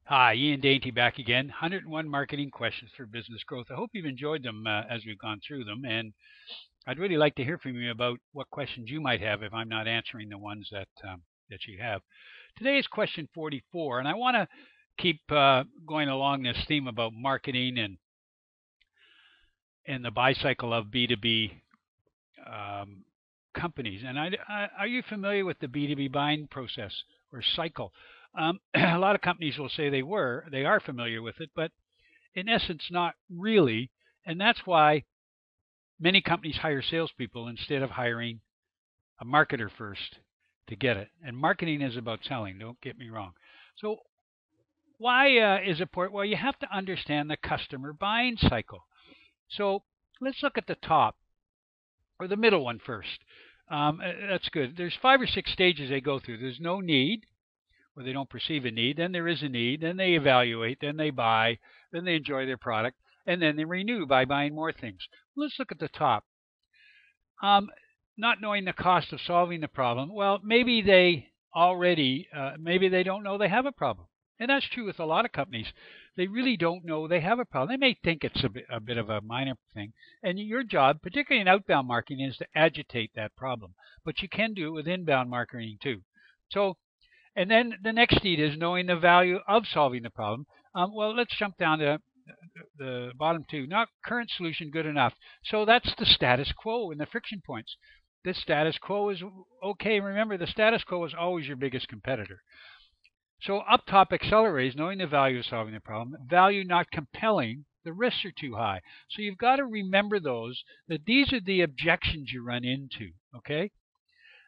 Hi, Ian Dainty back again. 101 marketing questions for business growth. I hope you've enjoyed them as we've gone through them, and I'd really like to hear from you about what questions you might have if I'm not answering the ones that you have. Today is question 44, and I want to keep going along this theme about marketing and the bicycle of B2B um, companies. And are you familiar with the B2B buying process or cycle? A lot of companies will say they are familiar with it, but in essence, not really. And that's why many companies hire salespeople instead of hiring a marketer first to get it. And marketing is about selling, don't get me wrong. So, why is it important? Well, you have to understand the customer buying cycle. So, let's look at the top or the middle one first. That's good. There's 5 or 6 stages they go through. There's no need, or they don't perceive a need. Then there is a need. Then they evaluate. Then they buy. Then they enjoy their product. And then they renew by buying more things. Let's look at the top. Um, Not knowing the cost of solving the problem. Well, maybe maybe they don't know they have a problem. And that's true with a lot of companies. They really don't know they have a problem. They may think it's a bit of a minor thing. And your job, particularly in outbound marketing, is to agitate that problem. But you can do it with inbound marketing too. So and then the next need is knowing the value of solving the problem. Well, let's jump down to the bottom two. Not current solution good enough. So that's the status quo and the friction points. This status quo is okay. Remember, the status quo is always your biggest competitor. So up top accelerators, knowing the value of solving the problem. Value not compelling. The risks are too high. So you've got to remember that these are the objections you run into. Okay?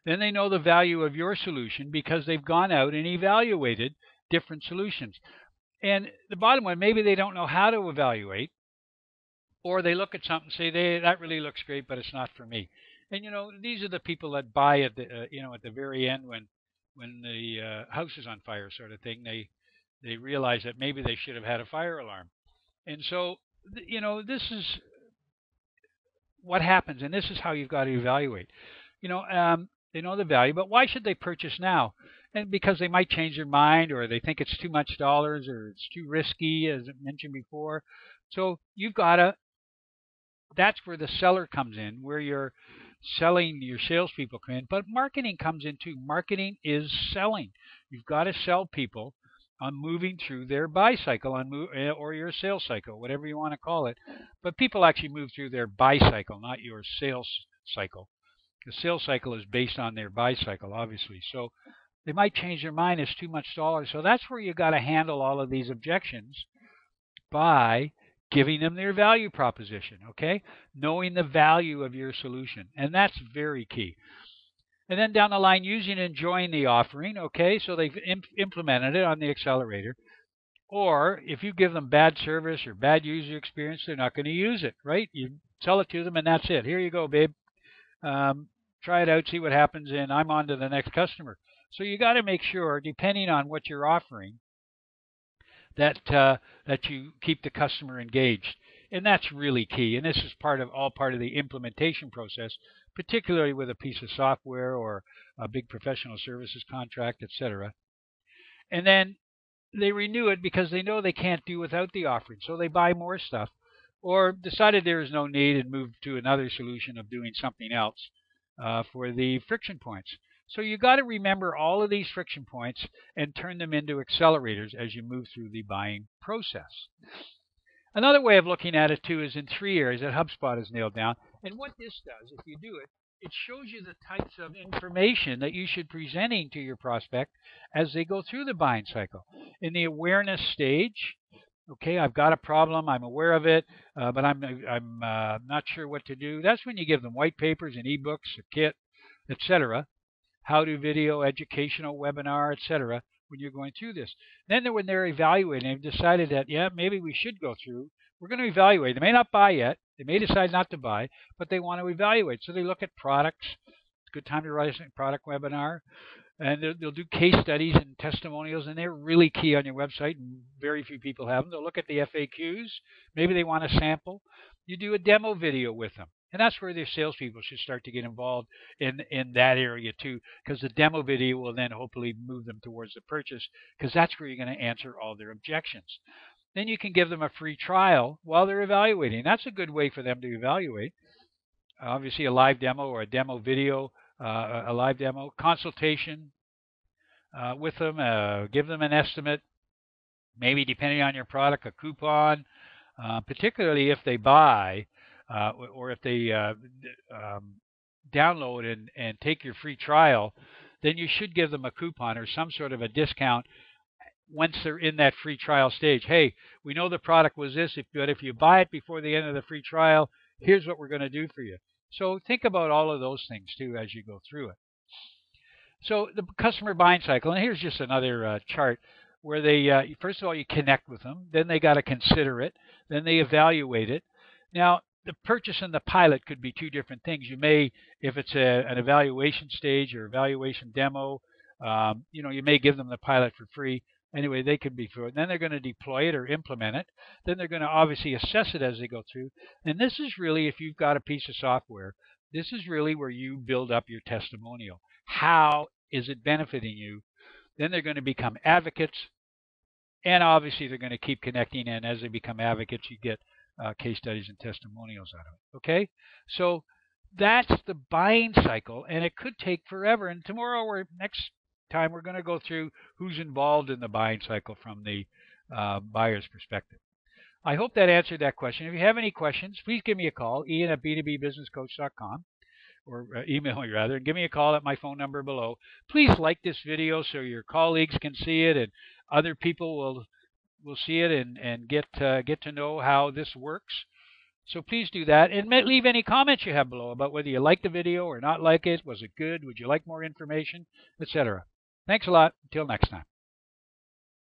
Then they know the value of your solution because they've gone out and evaluated different solutions. And the bottom one, maybe they don't know how to evaluate, or they look at something and say, that really looks great, but it's not for me. And these are the people that buy at the very end when the house is on fire, sort of thing. They realize that maybe they should have had a fire alarm. And so this is what happens, and this is how you've got to evaluate. They know the value, but why should they purchase now? And because they might change their mind, or they think it's too much dollars, or it's too risky, as I mentioned before. So you've got to. That's where the seller comes in, where you're selling, your salespeople come in. But marketing comes in too. Marketing is selling. You've got to sell people on moving through their buy cycle or your sales cycle, whatever you want to call it. But people actually move through their buy cycle, not your sales cycle. The sales cycle is based on their buy cycle, obviously. So they might change their mind. It's too much dollars. So that's where you got to handle all of these objections by giving them their value proposition, okay? Knowing the value of your solution. And that's very key. And then down the line, using and enjoying the offering, okay? So they've implemented it on the accelerator. Or if you give them bad service or bad user experience, they're not going to use it, right? You sell it to them and that's it. Here you go, babe. Try it out, see what happens, and I'm on to the next customer. So you got to make sure, depending on what you're offering, that you keep the customer engaged, and that's really key. And this is part of the implementation process, particularly with a piece of software or a big professional services contract, etc. And then they renew it because they know they can't do without the offering, so they buy more stuff, or decided there is no need and moved to another solution of doing something else for the friction points. So you got to remember all of these friction points and turn them into accelerators as you move through the buying process. Another way of looking at it too is in 3 areas that HubSpot has nailed down. And what this does, if you do it, it shows you the types of information that you should be presenting to your prospect as they go through the buying cycle. In the awareness stage, okay, I've got a problem, I'm aware of it, but I'm not sure what to do. That's when you give them white papers and ebooks, a kit, etc. How to video, educational webinar, etc. when you're going through this. Then when they're evaluating, they've decided that, yeah, maybe we should go through. We're going to evaluate. They may not buy yet. They may decide not to buy, but they want to evaluate. So they look at products. It's a good time to write a product webinar. And they'll do case studies and testimonials, and they're really key on your website, and very few people have them. They'll look at the FAQs. Maybe they want a sample. You do a demo video with them. And that's where their salespeople should start to get involved in that area too, because the demo video will then hopefully move them towards the purchase, because that's where you're going to answer all their objections. Then you can give them a free trial while they're evaluating. That's a good way for them to evaluate. Obviously, a live demo or a demo video, a live demo consultation with them, give them an estimate, maybe depending on your product, a coupon, particularly if they buy or if they download and take your free trial, then you should give them a coupon or some sort of a discount once they're in that free trial stage. Hey, we know the product was this, but if you buy it before the end of the free trial, here's what we're going to do for you. So think about all of those things too as you go through it. So the customer buying cycle, and here's just another chart where they first of all you connect with them, then they got to consider it, then they evaluate it. Now the purchase and the pilot could be two different things. You may, if it's an evaluation stage or evaluation demo, you may give them the pilot for free. Anyway, they could be through it. Then they're going to deploy it or implement it. Then they're going to obviously assess it as they go through. And this is really, if you've got a piece of software, this is really where you build up your testimonial. How is it benefiting you? Then they're going to become advocates. And obviously, they're going to keep connecting. And as they become advocates, you get case studies and testimonials out of it. Okay? So that's the buying cycle. And it could take forever. And tomorrow or next time, we're going to go through who's involved in the buying cycle from the buyer's perspective. I hope that answered that question. If you have any questions, please give me a call, Ian at b2bbusinesscoach.com, or email me rather, and give me a call at my phone number below. Please like this video so your colleagues can see it and other people will see it and get to know how this works. So please do that, and leave any comments you have below about whether you like the video or not like it. Was it good? Would you like more information, etc. Thanks a lot. Until next time.